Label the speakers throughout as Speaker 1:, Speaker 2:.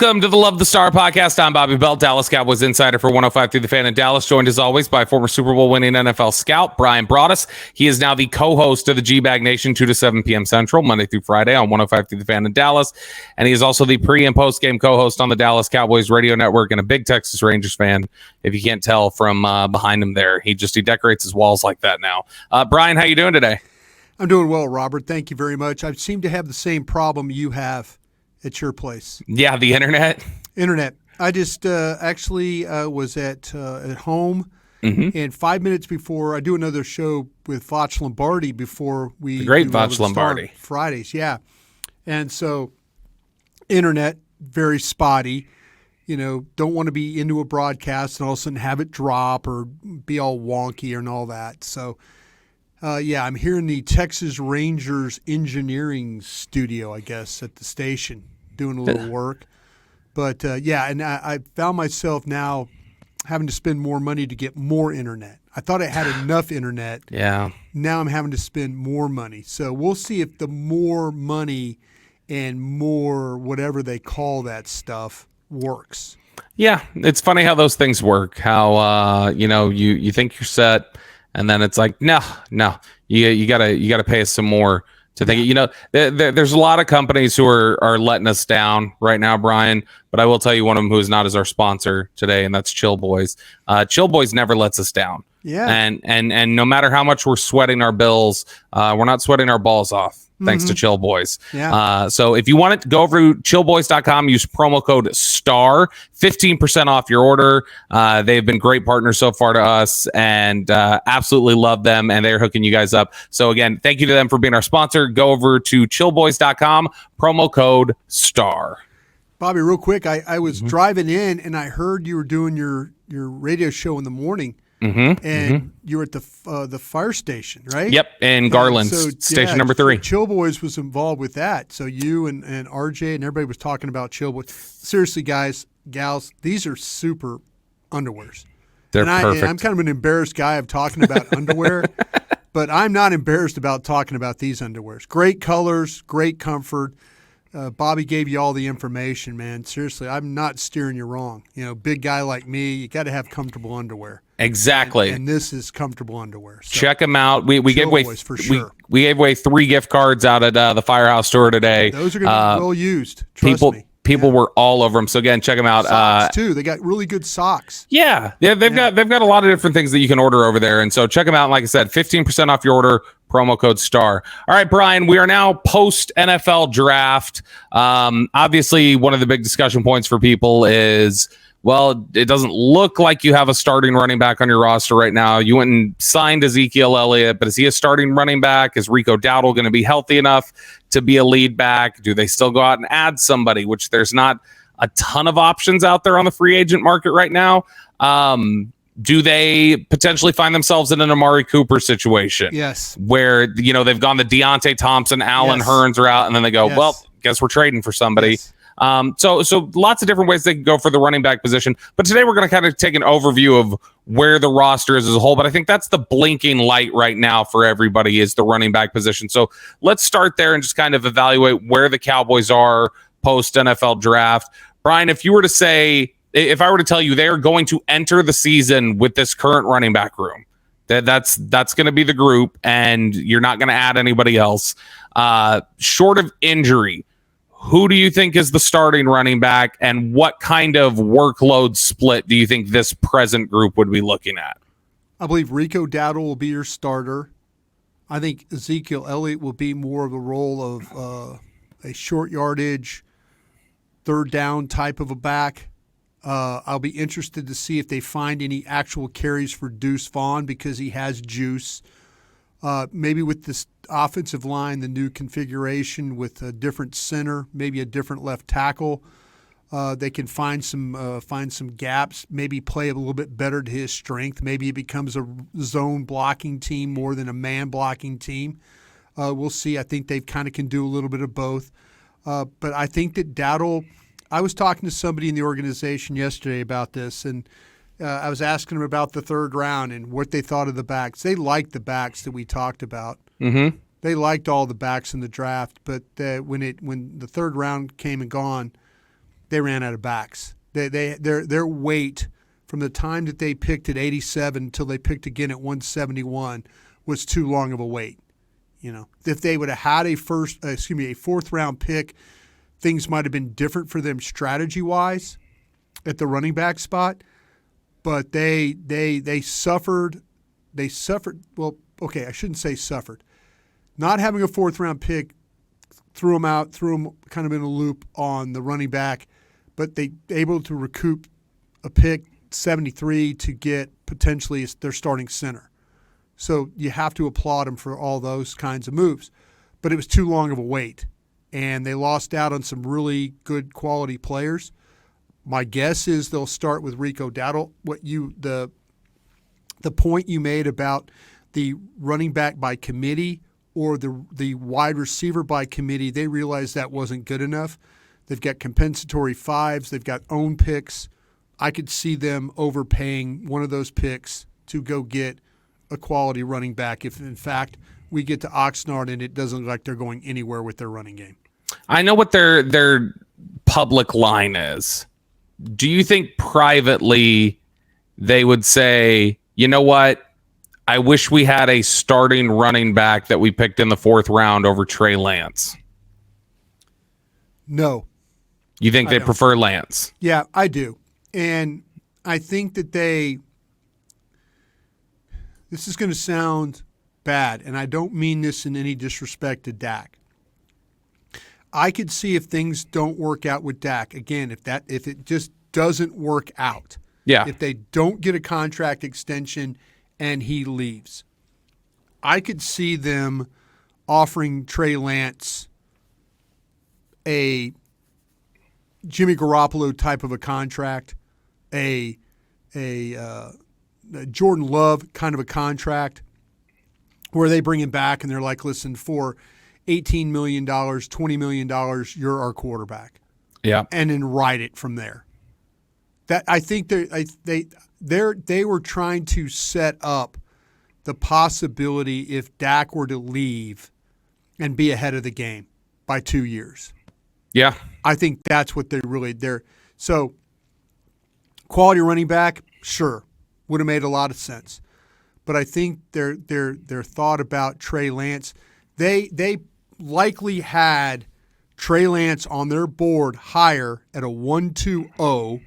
Speaker 1: Welcome to the Love the Star podcast. I'm Bobby Bell, Dallas Cowboys insider for 105 through the Fan in Dallas, joined as always by former Super Bowl winning NFL scout Brian Broaddus. He is now the co-host of the G-Bag Nation, 2 to 7 p.m. Central, Monday through Friday on 105 through the Fan in Dallas. And he is also the pre- and post-game co-host on the Dallas Cowboys radio network and a big Texas Rangers fan, if you can't tell from behind him there. He decorates his walls like that now. Brian, how you doing today?
Speaker 2: I'm doing well, Robert. Thank you very much. I seem to have the same problem you have at your place.
Speaker 1: Yeah, the internet.
Speaker 2: I just actually was at home, and 5 minutes before I do another show with Voch Lombardi before we
Speaker 1: the great Voch Lombardi
Speaker 2: Fridays, yeah. And so, internet very spotty. You know, don't want to be into a broadcast and all of a sudden have it drop or be all wonky and all that. So, I'm here in the Texas Rangers engineering studio, I guess, at the station, doing a little work. But, and I found myself now having to spend more money to get more internet. I thought I had enough internet.
Speaker 1: Yeah.
Speaker 2: Now I'm having to spend more money. So we'll see if the more money and more whatever they call that stuff works.
Speaker 1: Yeah, it's funny how those things work. How, you think you're set, and then it's like, no, you gotta pay us some more to think. There's a lot of companies who are letting us down right now, Brian. But I will tell you one of them who is not as our sponsor today, and that's Chill Boys. Chill Boys never lets us down.
Speaker 2: Yeah.
Speaker 1: And no matter how much we're sweating our bills, we're not sweating our balls off. Thanks to Chill Boys.
Speaker 2: Yeah.
Speaker 1: So if you want it, go over to chillboys.com, use promo code STAR, 15% off your order. They've been great partners so far to us, and absolutely love them, and they're hooking you guys up. So again, thank you to them for being our sponsor. Go over to chillboys.com, promo code STAR.
Speaker 2: Bobby, real quick, I was driving in, and I heard you were doing your radio show in the morning. And you were at the fire station, right?
Speaker 1: Yep, in Garland, station number 3.
Speaker 2: Chill Boys was involved with that. So you and RJ and everybody was talking about Chill Boys. Seriously, guys, gals, these are super underwears.
Speaker 1: They're perfect.
Speaker 2: I'm kind of an embarrassed guy of talking about underwear, but I'm not embarrassed about talking about these underwears. Great colors, great comfort. Bobby gave you all the information, man. Seriously, I'm not steering you wrong. You know, big guy like me, you got to have comfortable underwear.
Speaker 1: Exactly.
Speaker 2: And this is comfortable underwear. So
Speaker 1: check them out. We gave away
Speaker 2: for sure.
Speaker 1: We gave away 3 gift cards out at the Firehouse store today.
Speaker 2: Those are going to be well used. Trust me.
Speaker 1: People were all over them. So again, check them out.
Speaker 2: Socks too. They got really good socks.
Speaker 1: Yeah, they've got a lot of different things that you can order over there. And so check them out. And like I said, 15% off your order. Promo code STAR. All right, Brian, we are now post NFL draft. Obviously, one of the big discussion points for people is, well, it doesn't look like you have a starting running back on your roster right now. You went and signed Ezekiel Elliott, but is he a starting running back? Is Rico Dowdle going to be healthy enough to be a lead back? Do they still go out and add somebody, which there's not a ton of options out there on the free agent market right now? Do they potentially find themselves in an Amari Cooper situation?
Speaker 2: Yes.
Speaker 1: Where, they've gone the Deontay Thompson, Allen Hurns are out, and then they go, well, guess we're trading for somebody. Yes. So lots of different ways they can go for the running back position. But today we're going to kind of take an overview of where the roster is as a whole. But I think that's the blinking light right now for everybody is the running back position. So let's start there and just kind of evaluate where the Cowboys are post NFL draft. Brian, if I were to tell you they're going to enter the season with this current running back room, that's going to be the group, and you're not going to add anybody else. Short of injury, who do you think is the starting running back, and what kind of workload split do you think this present group would be looking at?
Speaker 2: I believe Rico Dowdle will be your starter. I think Ezekiel Elliott will be more of the role of a short yardage, third down type of a back. I'll be interested to see if they find any actual carries for Deuce Vaughn because he has juice. Maybe with this offensive line, the new configuration with a different center, maybe a different left tackle, they can find some gaps, maybe play a little bit better to his strength. Maybe it becomes a zone blocking team more than a man blocking team. We'll see. I think they kind of can do a little bit of both. But I think that Dowdle – I was talking to somebody in the organization yesterday about this, and I was asking them about the third round and what they thought of the backs. They liked the backs that we talked about.
Speaker 1: Mm-hmm.
Speaker 2: They liked all the backs in the draft, but when the third round came and gone, they ran out of backs. Their weight from the time that they picked at 87 until they picked again at 171 was too long of a wait. If they would have had a fourth round pick, things might have been different for them strategy wise at the running back spot. But they suffered. They suffered. Well, okay, I shouldn't say suffered. Not having a fourth round pick threw them kind of in a loop on the running back, but they able to recoup a pick 73 to get potentially their starting center. So you have to applaud them for all those kinds of moves. But it was too long of a wait, and they lost out on some really good quality players. My guess is they'll start with Rico Dowdle. The point you made about the running back by committee or the wide receiver by committee, they realized that wasn't good enough. They've got compensatory fives. They've got own picks. I could see them overpaying one of those picks to go get a quality running back if, in fact, we get to Oxnard and it doesn't look like they're going anywhere with their running game.
Speaker 1: I know what their public line is. Do you think privately they would say, you know what? I wish we had a starting running back that we picked in the fourth round over Trey Lance?
Speaker 2: No.
Speaker 1: You think they prefer Lance?
Speaker 2: Yeah, I do. And I think that this is going to sound bad, and I don't mean this in any disrespect to Dak. I could see if things don't work out with Dak, again, if it just doesn't work out.
Speaker 1: Yeah.
Speaker 2: If they don't get a contract extension and he leaves, I could see them offering Trey Lance a Jimmy Garoppolo type of a contract, a Jordan Love kind of a contract, where they bring him back and they're like, listen, for $18 million, $20 million, you're our quarterback.
Speaker 1: Yeah.
Speaker 2: And then ride it from there. That I think they were trying to set up the possibility if Dak were to leave and be ahead of the game by 2 years.
Speaker 1: Yeah.
Speaker 2: I think that's what they're so quality running back, sure, would have made a lot of sense. But I think their thought about Trey Lance, they likely had Trey Lance on their board higher at a 1-2-0,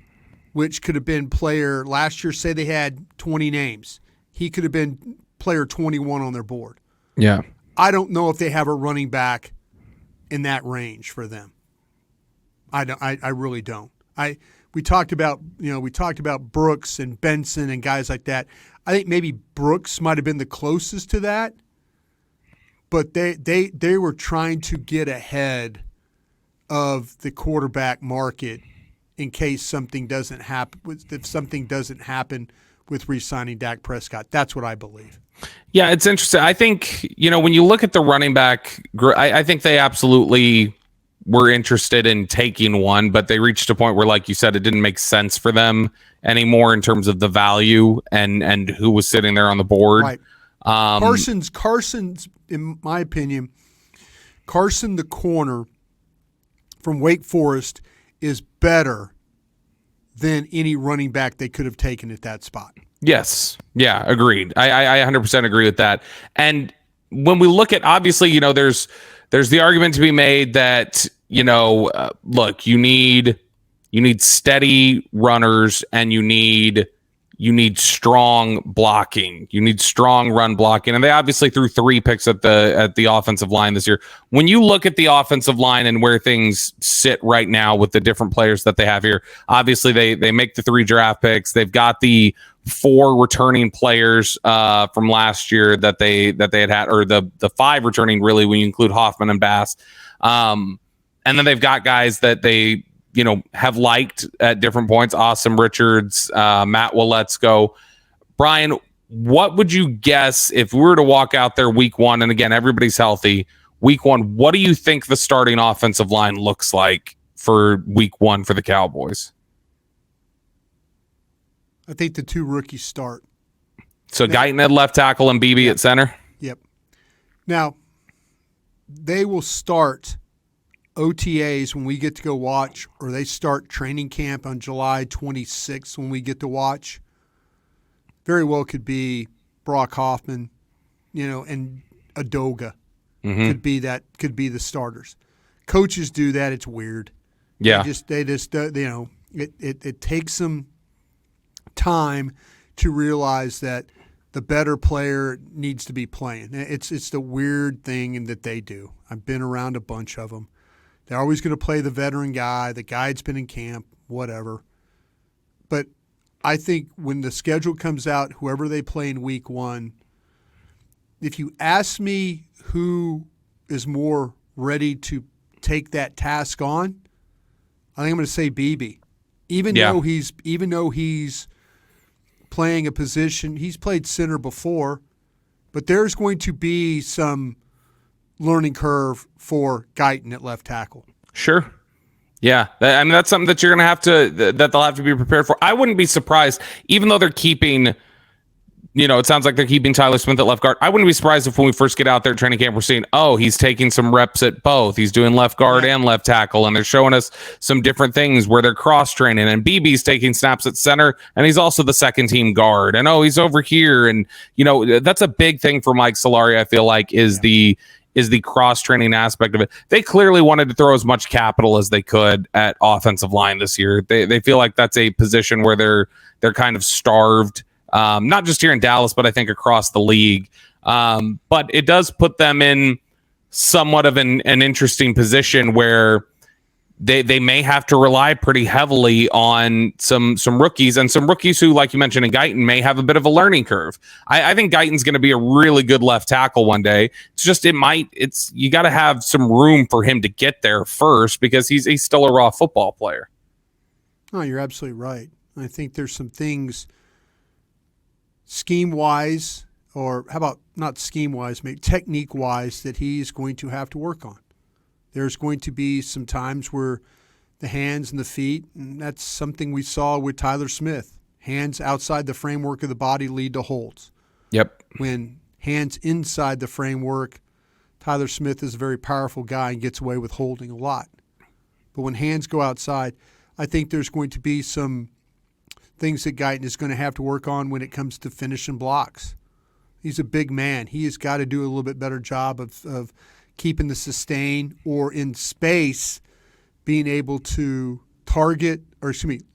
Speaker 2: which could have been player last year. Say they had 20 names, he could have been player 21 on their board.
Speaker 1: Yeah.
Speaker 2: I don't know if they have a running back in that range for them. I really don't. We talked about Brooks and Benson and guys like that. I think maybe Brooks might have been the closest to that, but they were trying to get ahead of the quarterback market in case something doesn't happen. If something doesn't happen with re-signing Dak Prescott, that's what I believe.
Speaker 1: Yeah, it's interesting. I think when you look at the running back, I think they absolutely were interested in taking one, but they reached a point where, like you said, it didn't make sense for them anymore in terms of the value and who was sitting there on the board.
Speaker 2: Right. Carson's, in my opinion, Carson the corner from Wake Forest is better than any running back they could have taken at that spot.
Speaker 1: Yes. Yeah, agreed. I 100% agree with that. And when we look at, obviously, there's the argument to be made that, look, you need steady runners and you need strong blocking. You need strong run blocking. And they obviously threw 3 picks at the offensive line this year. When you look at the offensive line and where things sit right now with the different players that they have here, obviously they make the 3 draft picks. They've got the 4 returning players from last year that they had, or the 5 returning, really, when you include Hoffman and Bass. And then they've got guys that they have liked at different points. Awesome Richards, Matt Waletzko. Brian, what would you guess if we were to walk out there week 1, and again, everybody's healthy, week 1, what do you think the starting offensive line looks like for week 1 for the Cowboys?
Speaker 2: I think the 2 rookies start.
Speaker 1: So Guyton at left tackle and Beebe at center?
Speaker 2: Yep. Now, they will start OTAs when we get to go watch, or they start training camp on July 26th when we get to watch, very well could be Brock Hoffman, and Adoga could be the starters. Coaches do that. It's weird.
Speaker 1: Yeah.
Speaker 2: They just it takes some time to realize that the better player needs to be playing. It's the weird thing that they do. I've been around a bunch of them. They're always going to play the veteran guy, the guy that's been in camp, whatever. But I think when the schedule comes out, whoever they play in week 1, if you ask me who is more ready to take that task on, I think I'm going to say BB. Even though he's playing a position, he's played center before, but there's going to be some learning curve for Guyton at left tackle.
Speaker 1: Sure. Yeah. I mean, that's something that you're going to have to, that they'll have to be prepared for. I wouldn't be surprised, even though they're keeping, it sounds like they're keeping Tyler Smith at left guard. I wouldn't be surprised if when we first get out there at training camp, we're seeing, he's taking some reps at both. He's doing left guard and left tackle, and they're showing us some different things where they're cross-training, and BB's taking snaps at center, and he's also the second team guard. And, he's over here. And, that's a big thing for Mike Solari, I feel like, is the cross-training aspect of it. They clearly wanted to throw as much capital as they could at offensive line this year. They feel like that's a position where they're kind of starved, not just here in Dallas, but I think across the league. But it does put them in somewhat of an interesting position where they may have to rely pretty heavily on some rookies, and some rookies who, like you mentioned in Guyton, may have a bit of a learning curve. I think Guyton's going to be a really good left tackle one day. It's just you got to have some room for him to get there first, because he's still a raw football player.
Speaker 2: Oh, you're absolutely right. I think there's some things scheme-wise, or how about not scheme-wise, maybe technique-wise, that he's going to have to work on. There's going to be some times where the hands and the feet, and that's something we saw with Tyler Smith. Hands outside the framework of the body lead to holds.
Speaker 1: Yep.
Speaker 2: When hands inside the framework, Tyler Smith is a very powerful guy and gets away with holding a lot. But when hands go outside, I think there's going to be some things that Guyton is going to have to work on when it comes to finishing blocks. He's a big man. He has got to do a little bit better job of keeping the sustain, or in space, being able to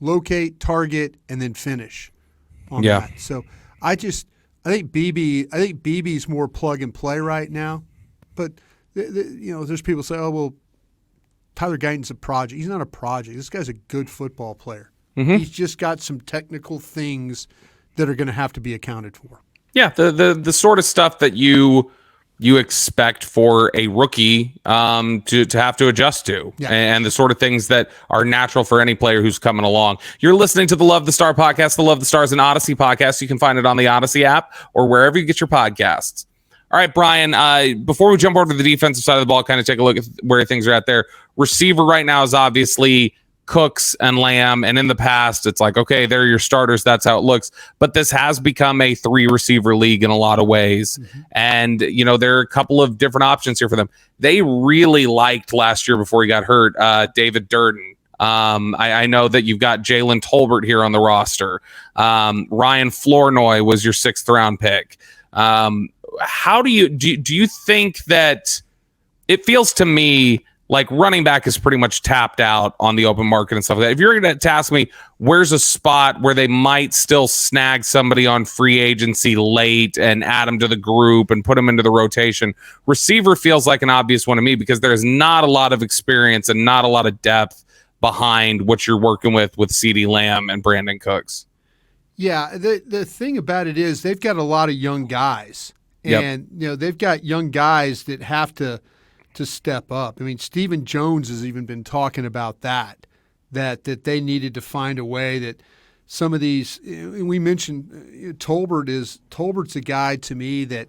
Speaker 2: locate, target, and then finish on that. So I think BB's more plug and play right now. But there's people say, Tyler Guyton's a project. He's not a project. This guy's a good football player. Mm-hmm. He's just got some technical things that are going to have to be accounted for.
Speaker 1: Yeah, the sort of stuff that you expect for a rookie to have to adjust to, and the sort of things that are natural for any player who's coming along. You're listening to the Love the Star podcast. The Love the Star is an Audacy podcast. You can find it on the Audacy app or wherever you get your podcasts. All right, Brian, before we jump over to the defensive side of the ball, kind of take a look at where things are at there. Receiver right now is obviously Cooks and Lamb, and in the past it's like, okay, they're your starters, that's how it looks, but this has become a 3-receiver league in a lot of ways. Mm-hmm. And there are a couple of different options here for them. They really liked last year, before he got hurt, David Durden. I know that you've got Jalen Tolbert here on the roster. Ryan Flournoy was your 6th round pick. How do you think that it feels to me like running back is pretty much tapped out on the open market and stuff like that? If you're going to ask me, where's a spot where they might still snag somebody on free agency late and add them to the group and put them into the rotation? Receiver feels like an obvious one to me, because there's not a lot of experience and not a lot of depth behind what you're working with CeeDee Lamb and Brandon Cooks.
Speaker 2: Yeah, the thing about it is they've got a lot of young guys. And they've got young guys that have to step up. I mean, Stephen Jones has even been talking about that they needed to find a way that some of these, and we mentioned Tolbert's a guy to me that,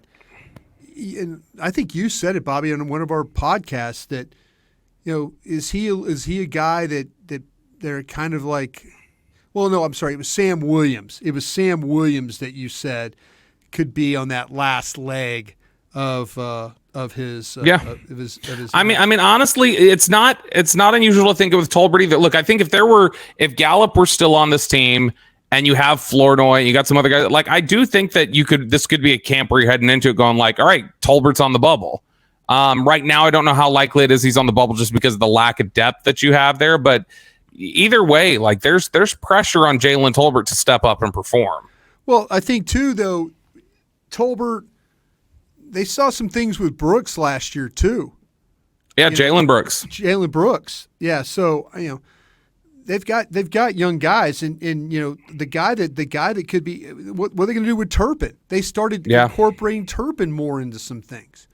Speaker 2: and I think you said it, Bobby, on one of our podcasts, that, is he a guy that they're kind of like, well, no, I'm sorry, it was Sam Williams. It was Sam Williams that you said could be on that last leg of his.
Speaker 1: I mean, honestly, it's not unusual to think with Tolbert either. Look, I think if Gallup were still on this team, and you have Flournoy, you got some other guys, like I do think that this could be a camp where you're heading into it going like, all right, Tolbert's on the bubble. Right now, I don't know how likely it is he's on the bubble just because of the lack of depth that you have there. But either way, like there's pressure on Jalen Tolbert to step up and perform.
Speaker 2: Well, I think too, though, Tolbert, they saw some things with Brooks last year too.
Speaker 1: Yeah, Jalen Brooks. Yeah, so they've got young guys, and the guy that could be what are they going to do with Turpin? They started incorporating Turpin more into some things.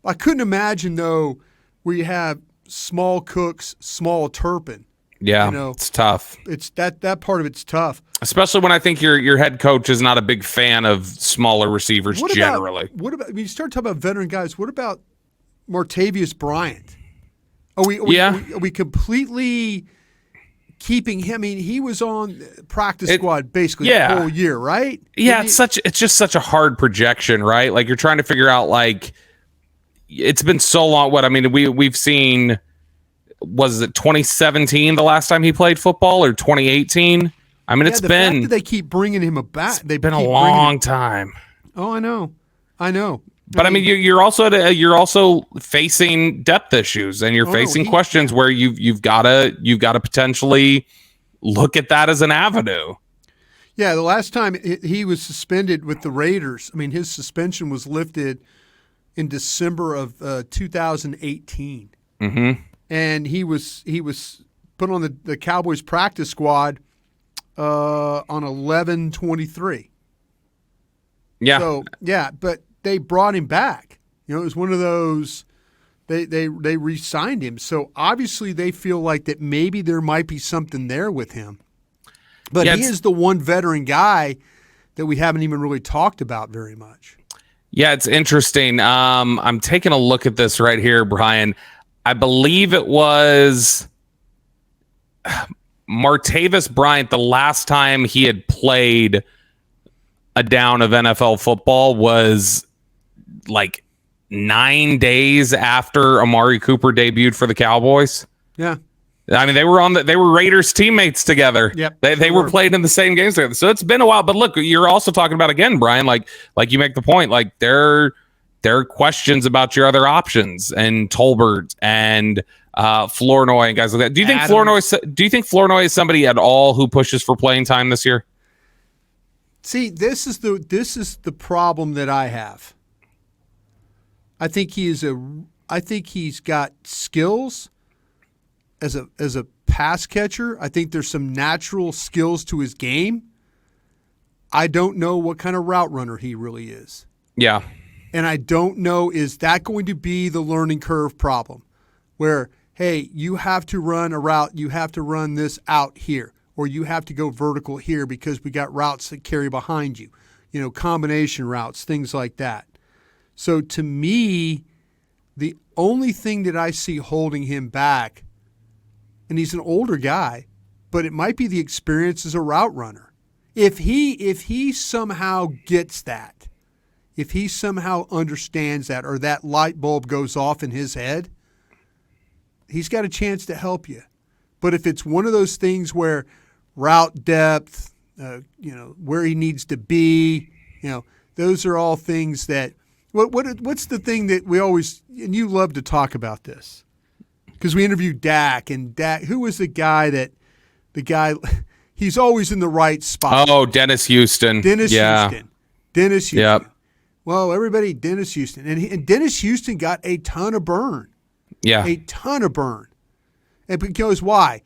Speaker 1: I couldn't imagine though where you have small Cooks, small Turpin. Yeah, it's tough.
Speaker 2: It's that part of it's tough,
Speaker 1: especially when I think your head coach is not a big fan of smaller receivers generally.
Speaker 2: What about you start talking about veteran guys? What about Martavius Bryant? Are we completely keeping him? I mean, he was on practice squad basically the whole year, right?
Speaker 1: Yeah, it's just such a hard projection, right? Like you're trying to figure out like it's been so long. What I mean, we've seen. Was it 2017 the last time he played football, or 2018? I mean, it's been.
Speaker 2: Fact that they keep bringing him back.
Speaker 1: They've been a long time.
Speaker 2: Oh, I know.
Speaker 1: But I mean, you're also facing depth issues, and you're facing questions where you've got to potentially look at that as an avenue.
Speaker 2: Yeah, the last time he was suspended with the Raiders, I mean, his suspension was lifted in December of 2018.
Speaker 1: Mm-hmm.
Speaker 2: And he was put on the Cowboys practice squad on 11/23.
Speaker 1: Yeah.
Speaker 2: So but they brought him back. It was one of those. They re-signed him. So obviously they feel like that maybe there might be something there with him. But he is the one veteran guy that we haven't even really talked about very much.
Speaker 1: Yeah, it's interesting. I'm taking a look at this right here, Brian. I believe it was Martavis Bryant. The last time he had played a down of NFL football was like 9 days after Amari Cooper debuted for the Cowboys.
Speaker 2: Yeah.
Speaker 1: I mean, they were Raiders teammates together.
Speaker 2: Yep.
Speaker 1: They were playing in the same games together. So it's been a while. But look, you're also talking about, again, Brian, like you make the point, like there are questions about your other options and Tolbert and Flournoy and guys like that. Do you think Flournoy is somebody at all who pushes for playing time this year?
Speaker 2: See, this is the problem that I have. I think he's got skills as a pass catcher. I think there's some natural skills to his game. I don't know what kind of route runner he really is.
Speaker 1: Yeah.
Speaker 2: And I don't know, is that going to be the learning curve problem where, hey, you have to run a route, you have to run this out here, or you have to go vertical here because we got routes that carry behind you, combination routes, things like that. So to me, the only thing that I see holding him back, and he's an older guy, but it might be the experience as a route runner. If he somehow gets that, if he somehow understands that, or that light bulb goes off in his head, he's got a chance to help you. But if it's one of those things where route depth, where he needs to be, those are all things that. What's the thing that we always, and you love to talk about this, because we interviewed Dak, and Dak, who was the guy, he's always in the right spot.
Speaker 1: Oh, Dennis Houston.
Speaker 2: Dennis Houston.
Speaker 1: Yep.
Speaker 2: Well, everybody, Dennis Houston. And Dennis Houston got a ton of burn.
Speaker 1: Yeah.
Speaker 2: A ton of burn. And because why?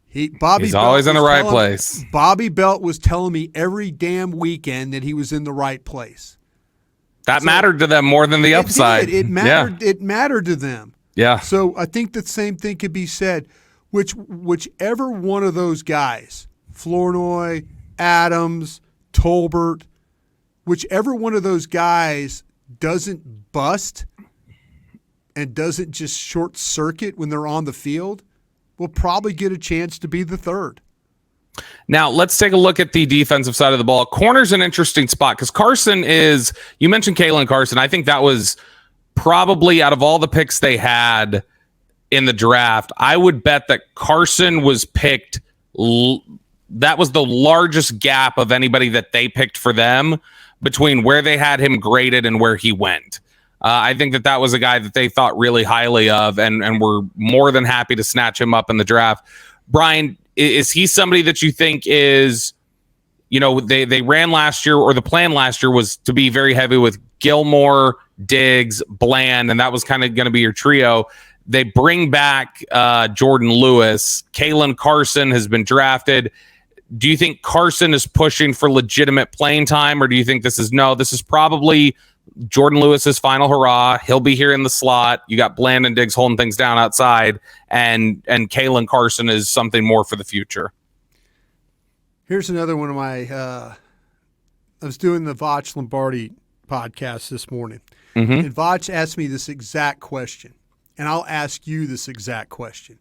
Speaker 2: He's
Speaker 1: always in the right place.
Speaker 2: Bobby Belt was telling me every damn weekend that he was in the right place.
Speaker 1: That mattered to them more than the upside.
Speaker 2: It mattered. Yeah. It mattered to them.
Speaker 1: Yeah.
Speaker 2: So I think the same thing could be said. Whichever one of those guys, Flournoy, Adams, Tolbert, whichever one of those guys doesn't bust and doesn't just short circuit when they're on the field, will probably get a chance to be the third.
Speaker 1: Now, let's take a look at the defensive side of the ball. Corner's an interesting spot because Carson is, you mentioned Kalen Carson. I think that was probably out of all the picks they had in the draft, I would bet that Carson was picked. That was the largest gap of anybody that they picked for them between where they had him graded and where he went. I think that was a guy that they thought really highly of and were more than happy to snatch him up in the draft. Brian, is he somebody that you think is, they ran last year, or the plan last year was to be very heavy with Gilmore, Diggs, Bland, and that was kind of going to be your trio. They bring back Jordan Lewis. Kalen Carson has been drafted. Do you think Carson is pushing for legitimate playing time, or do you think this is probably Jordan Lewis's final hurrah? He'll be here in the slot. You got Bland and Diggs holding things down outside, and Kalen Carson is something more for the future.
Speaker 2: Here's another one of my I was doing the Voch Lombardi podcast this morning, and Voch asked me this exact question, and I'll ask you this exact question.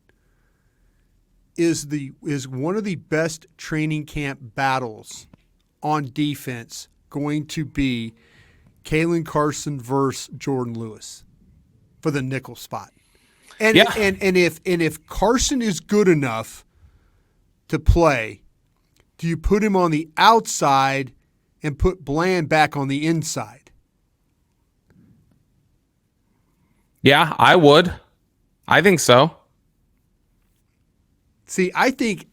Speaker 2: Is one of the best training camp battles on defense going to be Kalen Carson versus Jordan Lewis for the nickel spot? And if Carson is good enough to play, do you put him on the outside and put Bland back on the inside?
Speaker 1: Yeah, I would. I think so.
Speaker 2: See, I think,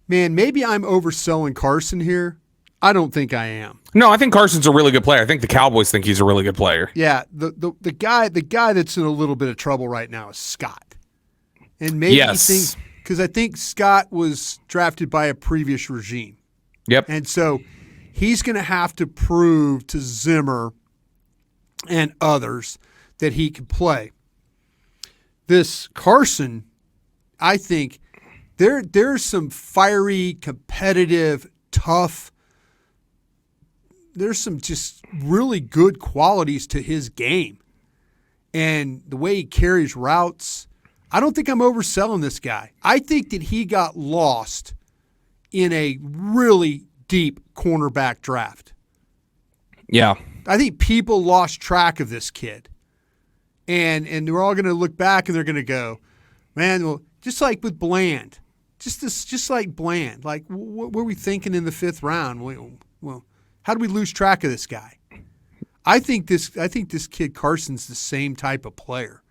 Speaker 2: man, maybe I'm overselling Carson here. I don't think I am.
Speaker 1: No, I think Carson's a really good player. I think the Cowboys think he's a really good player.
Speaker 2: Yeah, the guy that's in a little bit of trouble right now is Scott. And maybe he thinks, because I think Scott was drafted by a previous regime.
Speaker 1: Yep.
Speaker 2: And so he's going to have to prove to Zimmer and others that he can play. This Carson, I think there's some fiery, competitive, tough. There's some just really good qualities to his game. And the way he carries routes, I don't think I'm overselling this guy. I think that he got lost in a really deep cornerback draft.
Speaker 1: Yeah.
Speaker 2: I think people lost track of this kid. And they're all going to look back and they're going to go, man, well, just like with Bland. Just like Bland. Like, what were we thinking in the fifth round? Well, how do we lose track of this guy? I think this kid Carson's the same type of player.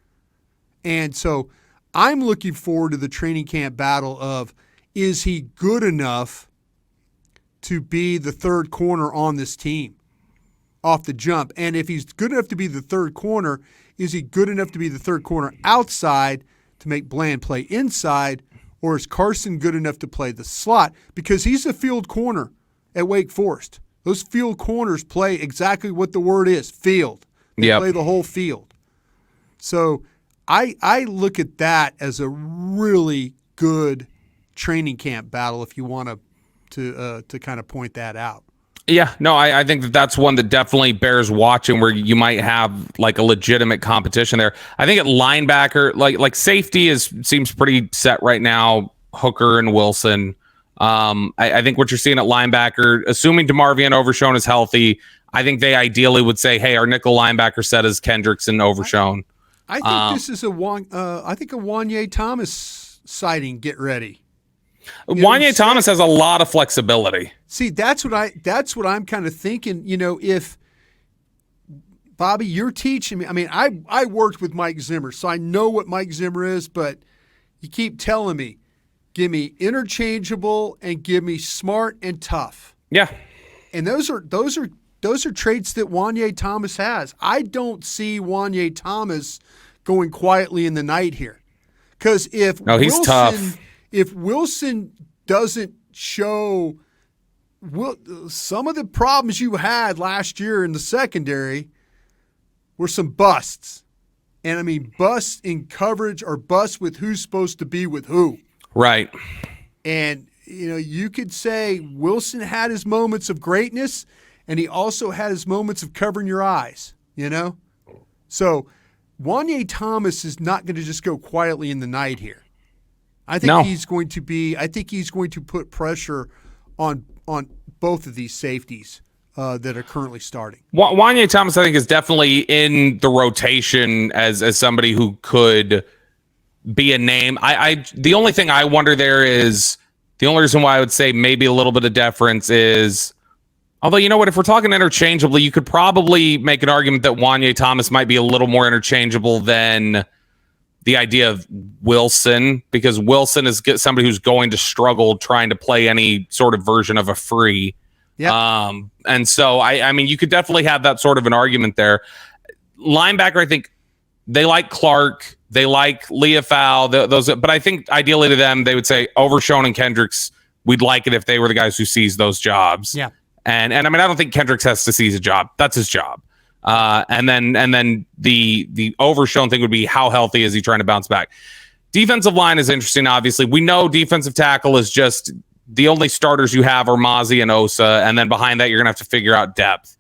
Speaker 2: And so I'm looking forward to the training camp battle of, is he good enough to be the third corner on this team off the jump? And if he's good enough to be the third corner, is he good enough to be the third corner outside to make Bland play inside? Or is Carson good enough to play the slot? Because he's a field corner at Wake Forest. Those field corners play exactly what the word is, field. They play the whole field. So I look at that as a really good training camp battle if you want to kind of point that out.
Speaker 1: Yeah, no, I think that's one that definitely bears watching, where you might have like a legitimate competition there. I think at linebacker, like safety seems pretty set right now. Hooker and Wilson. I think what you're seeing at linebacker, assuming DeMarvion Overshown is healthy, I think they ideally would say, hey, our nickel linebacker set is Kendricks and Overshown.
Speaker 2: I think this is a Wanye Thomas sighting. Get ready.
Speaker 1: Wanye Thomas has a lot of flexibility.
Speaker 2: See, that's what I'm kind of thinking. If Bobby, you're teaching me. I mean, I worked with Mike Zimmer, so I know what Mike Zimmer is. But you keep telling me, give me interchangeable and give me smart and tough.
Speaker 1: Yeah,
Speaker 2: and those are traits that Wanye Thomas has. I don't see Wanye Thomas going quietly in the night here, because he's tough. If Wilson doesn't show some of the problems you had last year in the secondary were some busts. And I mean, busts in coverage or busts with who's supposed to be with who. Right. And, you could say Wilson had his moments of greatness, and he also had his moments of covering your eyes, So Wanye Thomas is not going to just go quietly in the night here. I think he's going to put pressure on both of these safeties that are currently starting.
Speaker 1: Wanye Thomas, I think, is definitely in the rotation as somebody who could be a name. The only thing I wonder there is the only reason why I would say maybe a little bit of deference is, although, you know what, if we're talking interchangeably, you could probably make an argument that Wanye Thomas might be a little more interchangeable than the idea of Wilson, because Wilson is somebody who's going to struggle trying to play any sort of version of a free.
Speaker 2: Yeah.
Speaker 1: And so, I mean, you could definitely have that sort of an argument there. Linebacker, I think they like Clark. They like Leafau. But I think ideally to them, they would say Overshown and Kendricks, we'd like it if they were the guys who seize those jobs.
Speaker 2: Yeah.
Speaker 1: And I mean, I don't think Kendricks has to seize a job. That's his job. And then the Overshown thing would be how healthy is he trying to bounce back? Defensive line is interesting, obviously. We know defensive tackle is just the only starters you have are Mozzie and Osa, and then behind that, you're going to have to figure out depth.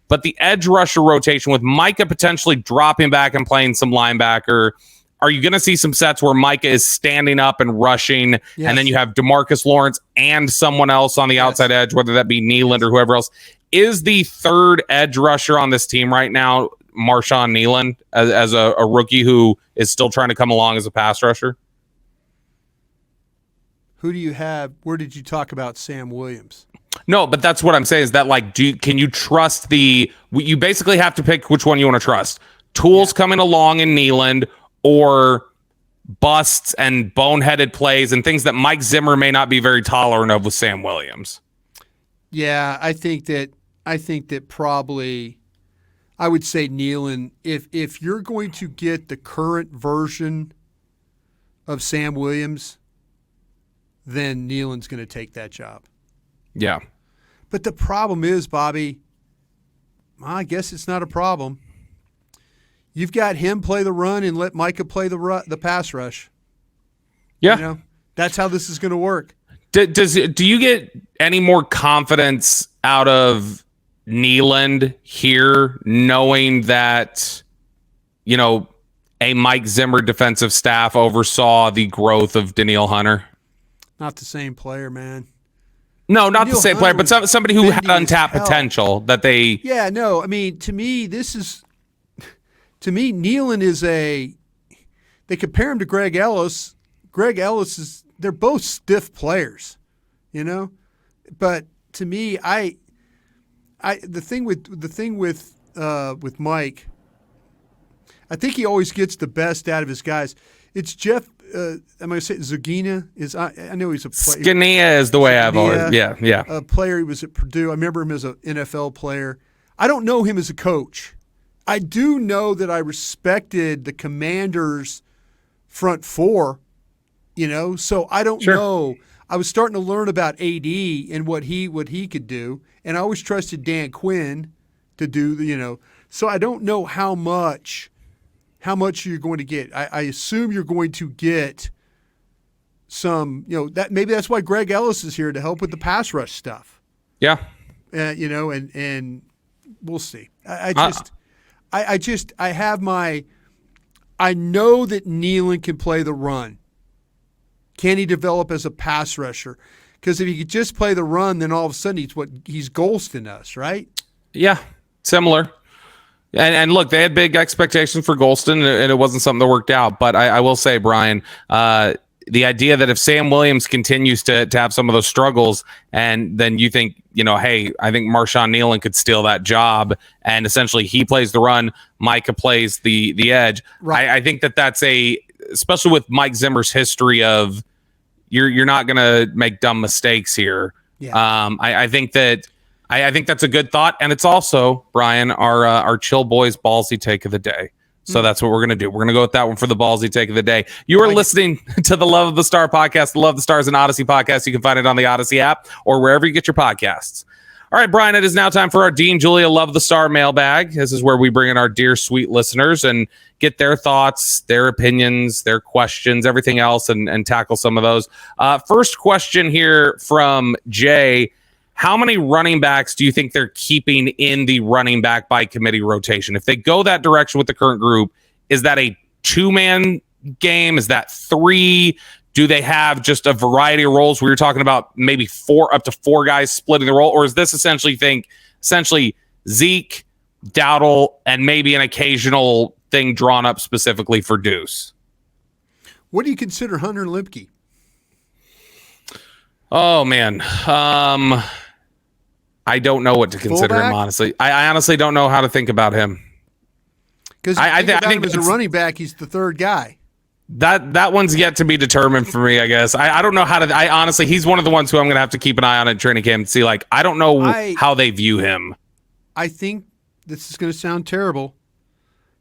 Speaker 1: But the edge rusher rotation with Micah potentially dropping back and playing some linebacker, are you going to see some sets where Micah is standing up and rushing,
Speaker 2: yes,
Speaker 1: and then you have DeMarcus Lawrence and someone else on the outside edge, whether that be Nealand or whoever else? Is the third edge rusher on this team right now Marshawn Nealand as a rookie who is still trying to come along as a pass rusher?
Speaker 2: Who do you have? Where did you talk about Sam Williams?
Speaker 1: No, but that's what I'm saying is that, like, can you trust you basically have to pick which one you want to trust. Tools coming along in Nealand, or busts and boneheaded plays and things that Mike Zimmer may not be very tolerant of with Sam Williams.
Speaker 2: Yeah, I think that probably I would say Nealand, if you're going to get the current version of Sam Williams, then Nealand's going to take that job.
Speaker 1: Yeah.
Speaker 2: But the problem is, Bobby, I guess it's not a problem. You've got him play the run and let Micah play the pass rush.
Speaker 1: Yeah.
Speaker 2: You know, that's how this is going to work.
Speaker 1: Do you get any more confidence out of Nealand here, knowing that, you know, a Mike Zimmer defensive staff oversaw the growth of Danielle Hunter?
Speaker 2: Not the same player, man.
Speaker 1: No, not the same player, but somebody who had untapped potential that they...
Speaker 2: Yeah, no, I mean, to me, Nealand is they compare him to Greg Ellis. Greg Ellis they're both stiff players, you know? But to me, the thing with Mike, I think he always gets the best out of his guys. It's Jeff, am I going to say Zagina? I know he's a player.
Speaker 1: Skinnia is the way I've always, yeah.
Speaker 2: A player, he was at Purdue. I remember him as an NFL player. I don't know him as a coach. I do know that I respected the Commanders' front four, you know, so I don't know. I was starting to learn about AD and what he could do, and I always trusted Dan Quinn to do the, you know. So I don't know how much you're going to get. I assume you're going to get some, you know, that maybe that's why Greg Ellis is here to help with the pass rush stuff.
Speaker 1: Yeah.
Speaker 2: You know, and we'll see. I know that Nealand can play the run. Can he develop as a pass rusher? Because if he could just play the run, then all of a sudden he's Golston us, right?
Speaker 1: Yeah, similar. And look, they had big expectations for Golston, and it wasn't something that worked out. But I will say, Brian, the idea that if Sam Williams continues to have some of those struggles, and then you think, you know, hey, I think Marshawn Nealand could steal that job, and essentially he plays the run, Micah plays the edge. Right. I think that's especially with Mike Zimmer's history of you're not going to make dumb mistakes here. Yeah. I think that's a good thought, and it's also, Brian, our Chill Boys ballsy take of the day. So that's what we're going to do. We're going to go with that one for the ballsy take of the day. You are listening to the Love of the Star podcast, the Love of the Stars and Audacy podcast. You can find it on the Audacy app or wherever you get your podcasts. All right, Brian, it is now time for our Dean Julia Love of the Star mailbag. This is where we bring in our dear, sweet listeners and get their thoughts, their opinions, their questions, everything else, and tackle some of those. First question here from Jay. How many running backs do you think they're keeping in the running back by committee rotation? If they go that direction with the current group, is that a two-man game? Is that three? Do they have just a variety of roles where you're talking about maybe up to four guys splitting the role? Or is this essentially Zeke, Dowdle, and maybe an occasional thing drawn up specifically for Deuce?
Speaker 2: What do you consider Hunter Lipke?
Speaker 1: Oh, man. I don't know what to consider him, honestly. I honestly don't know how to think about him.
Speaker 2: Because I think as a running back, he's the third guy.
Speaker 1: That one's yet to be determined for me, I guess. I don't know how to. I honestly, he's one of the ones who I'm going to have to keep an eye on at training camp and see. Like, I don't know how they view him.
Speaker 2: I think this is going to sound terrible.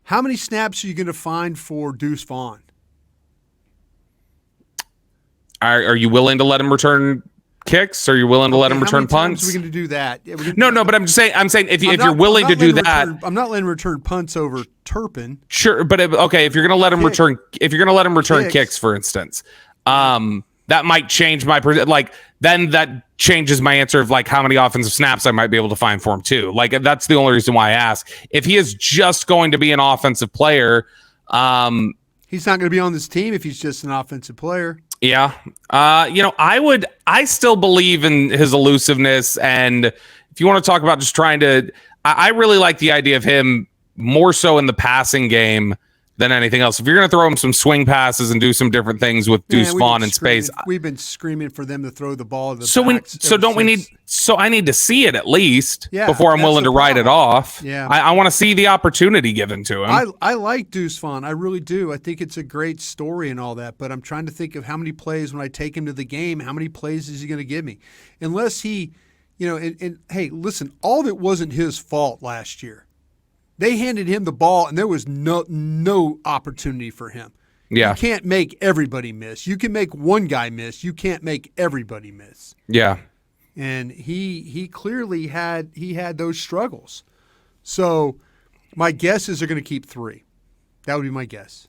Speaker 2: How many snaps are you going to find for Deuce Vaughn?
Speaker 1: Are you willing to let him return kicks? Are you willing to let him return punts?
Speaker 2: How many times are we going to do that?
Speaker 1: No, but I'm saying if you're willing to do that,
Speaker 2: I'm not letting him return punts over Turpin.
Speaker 1: Sure, but if you're going to let him return kicks, for instance, that might change my then that changes my answer of like how many offensive snaps I might be able to find for him too. Like that's the only reason why I ask. If he is just going to be an offensive player,
Speaker 2: he's not going to be on this team if he's just an offensive player.
Speaker 1: Yeah. I still believe in his elusiveness. And if you want to talk about just trying to, I really like the idea of him more so in the passing game than anything else. If you're going to throw him some swing passes and do some different things with Deuce Vaughn in space.
Speaker 2: We've been screaming for them to throw the ball to the
Speaker 1: I need to see it at least before I'm willing to write it off.
Speaker 2: Yeah.
Speaker 1: I want to see the opportunity given to him.
Speaker 2: I like Deuce Vaughn. I really do. I think it's a great story and all that, but I'm trying to think of how many plays when I take him to the game, how many plays is he going to give me? Unless he, and hey, listen, all of it wasn't his fault last year. They handed him the ball, and there was no opportunity for him.
Speaker 1: Yeah.
Speaker 2: You can't make everybody miss. You can make one guy miss. You can't make everybody miss.
Speaker 1: Yeah.
Speaker 2: And he clearly had those struggles. So my guess is they're going to keep three. That would be my guess.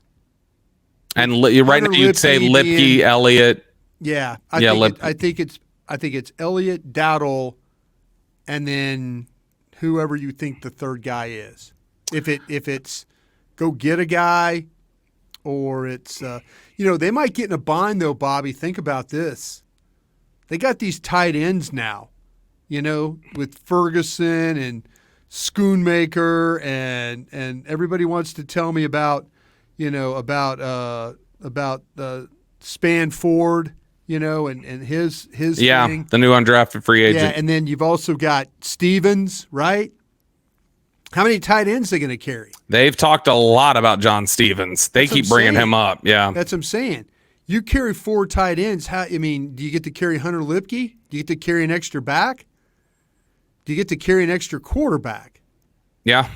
Speaker 1: And right now you'd say Lipke, Elliott.
Speaker 2: Yeah. I think it's Elliott, Dowdle, and then whoever you think the third guy is. If it's go get a guy, or it's they might get in a bind though, Bobby. Think about this. They got these tight ends now, with Ferguson and Schoonmaker and everybody wants to tell me about Span Ford, and his thing.
Speaker 1: The new undrafted free agent.
Speaker 2: Yeah, and then you've also got Stevens, right? How many tight ends are they going to carry?
Speaker 1: They've talked a lot about John Stevens. They keep bringing him up. Yeah.
Speaker 2: That's what I'm saying. You carry four tight ends. Do you get to carry Hunter Lipke? Do you get to carry an extra back? Do you get to carry an extra quarterback?
Speaker 1: Yeah.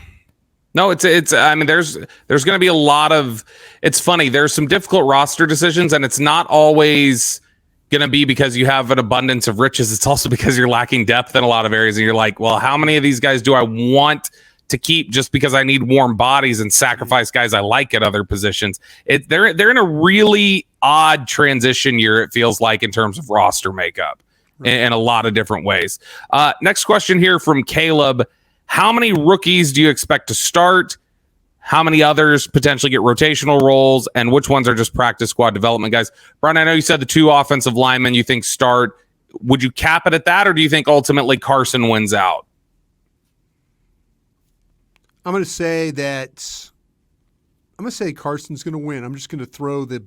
Speaker 1: No, there's going to be a lot of, it's funny. There's some difficult roster decisions, and it's not always going to be because you have an abundance of riches. It's also because you're lacking depth in a lot of areas. And you're like, well, how many of these guys do I want to keep just because I need warm bodies and sacrifice guys I like at other positions? They're in a really odd transition year, it feels like, in terms of roster makeup in a lot of different ways. Next question here from Caleb. How many rookies do you expect to start? How many others potentially get rotational roles? And which ones are just practice squad development guys? Brian, I know you said the two offensive linemen you think start. Would you cap it at that, or do you think ultimately Carson wins out?
Speaker 2: I'm going to say Carson's going to win. I'm just going to throw the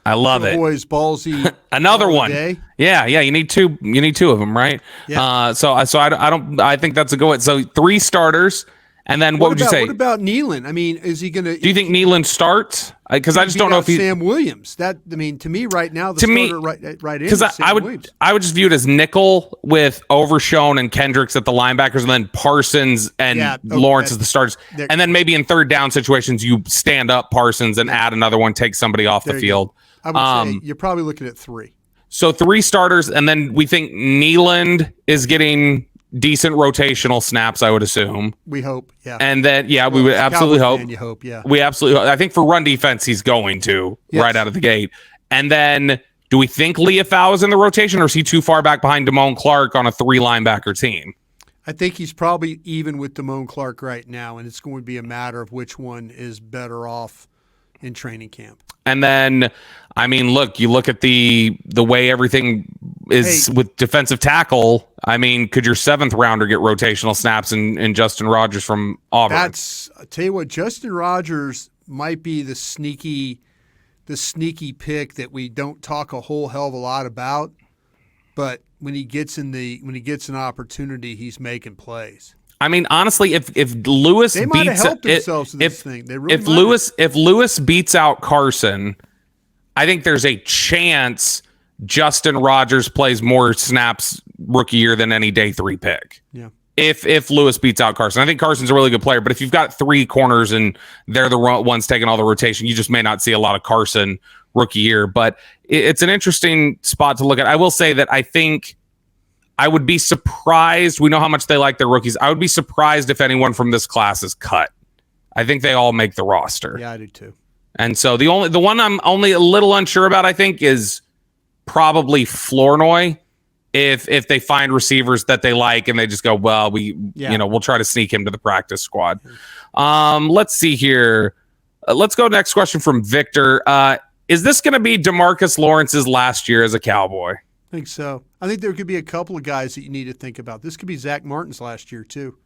Speaker 1: I love it.
Speaker 2: Boys ballsy.
Speaker 1: Another one.
Speaker 2: Day.
Speaker 1: Yeah. You need two. You need two of them, right?
Speaker 2: Yeah.
Speaker 1: I think that's a go. So 3 starters. And then what would you say?
Speaker 2: What about Nealon? Is he going to?
Speaker 1: Do you think Nealon starts? Because I just don't know if
Speaker 2: Sam Williams. To me right now, starter right in.
Speaker 1: Because I would just view it as nickel with Overshone and Kendricks at the linebackers, and then Parsons and Lawrence as the starters. And then maybe in third down situations, you stand up Parsons and add another one, take somebody off the field.
Speaker 2: I would say you're probably looking at 3.
Speaker 1: So 3 starters, and then we think Nealon is getting decent rotational snaps, I would assume.
Speaker 2: We hope, yeah.
Speaker 1: And then, we would absolutely hope.
Speaker 2: You hope, yeah.
Speaker 1: We absolutely hope. I think for run defense, he's going to right out of the gate. And then, do we think Leofau is in the rotation, or is he too far back behind Damone Clark on a 3-linebacker team?
Speaker 2: I think he's probably even with Damone Clark right now, and it's going to be a matter of which one is better off in training camp.
Speaker 1: And then I mean, look, you look at the way everything is with defensive tackle. I mean, could your 7th rounder get rotational snaps in Justin Rogers from Auburn?
Speaker 2: I'll tell you what, Justin Rogers might be the sneaky pick that we don't talk a whole hell of a lot about, but when he gets an opportunity, he's making plays.
Speaker 1: I mean, honestly, if Lewis
Speaker 2: they might have helped themselves in this thing. They really
Speaker 1: if Lewis beats out Carson, I think there's a chance Justin Rogers plays more snaps rookie year than any day 3 pick.
Speaker 2: Yeah.
Speaker 1: If Lewis beats out Carson, I think Carson's a really good player, but if you've got 3 corners and they're the ones taking all the rotation, you just may not see a lot of Carson rookie year. But it's an interesting spot to look at. I will say that I think I would be surprised. We know how much they like their rookies. I would be surprised if anyone from this class is cut. I think they all make the roster.
Speaker 2: Yeah, I do too.
Speaker 1: And so the one I'm only a little unsure about, I think, is probably Flournoy. If they find receivers that they like and they just go, well, we'll try to sneak him to the practice squad. Let's see here. Let's go next question from Victor. Is this going to be DeMarcus Lawrence's last year as a Cowboy?
Speaker 2: I think so. I think there could be a couple of guys that you need to think about. This could be Zach Martin's last year too.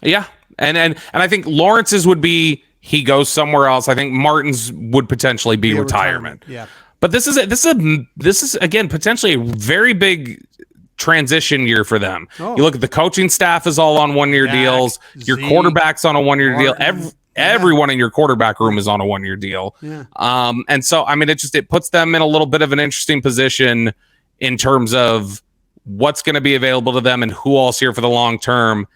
Speaker 1: Yeah, and I think Lawrence's would be he goes somewhere else. I think Martin's would potentially be retirement.
Speaker 2: Yeah.
Speaker 1: But this is again potentially a very big transition year for them. You look at the coaching staff is all on 1-year deals. Your quarterback's on a 1-year deal. Everyone in your quarterback room is on a 1-year deal.
Speaker 2: Yeah.
Speaker 1: And so I mean it puts them in a little bit of an interesting position in terms of what's going to be available to them and who all's here for the long term.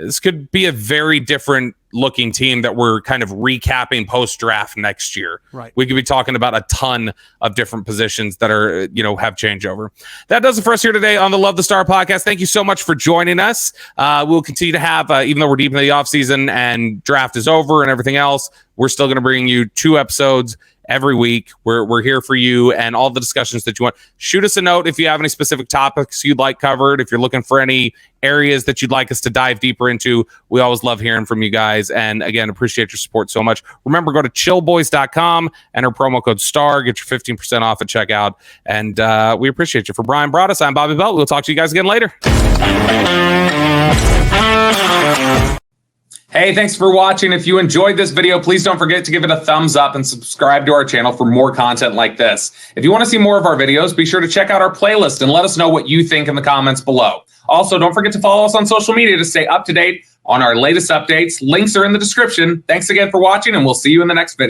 Speaker 1: This could be a very different looking team that we're kind of recapping post-draft next year.
Speaker 2: Right. We
Speaker 1: could be talking about a ton of different positions that are, have changeover. That does it for us here today on the Love the Star podcast. Thank you so much for joining us. We'll continue to have, even though we're deep in the offseason and draft is over and everything else, we're still going to bring you 2 episodes every week. We're here for you and all the discussions that you want. Shoot us a note if you have any specific topics you'd like covered. If you're looking for any areas that you'd like us to dive deeper into, we always love hearing from you guys. And again, appreciate your support so much. Remember, go to chillboys.com, enter promo code STAR, get your 15% off at checkout. And we appreciate you. For Brian Broaddus, I'm Bobby Belt. We'll talk to you guys again later. Hey, thanks for watching. If you enjoyed this video, please don't forget to give it a thumbs up and subscribe to our channel for more content like this. If you want to see more of our videos, be sure to check out our playlist and let us know what you think in the comments below. Also, don't forget to follow us on social media to stay up to date on our latest updates. Links are in the description. Thanks again for watching, and we'll see you in the next video.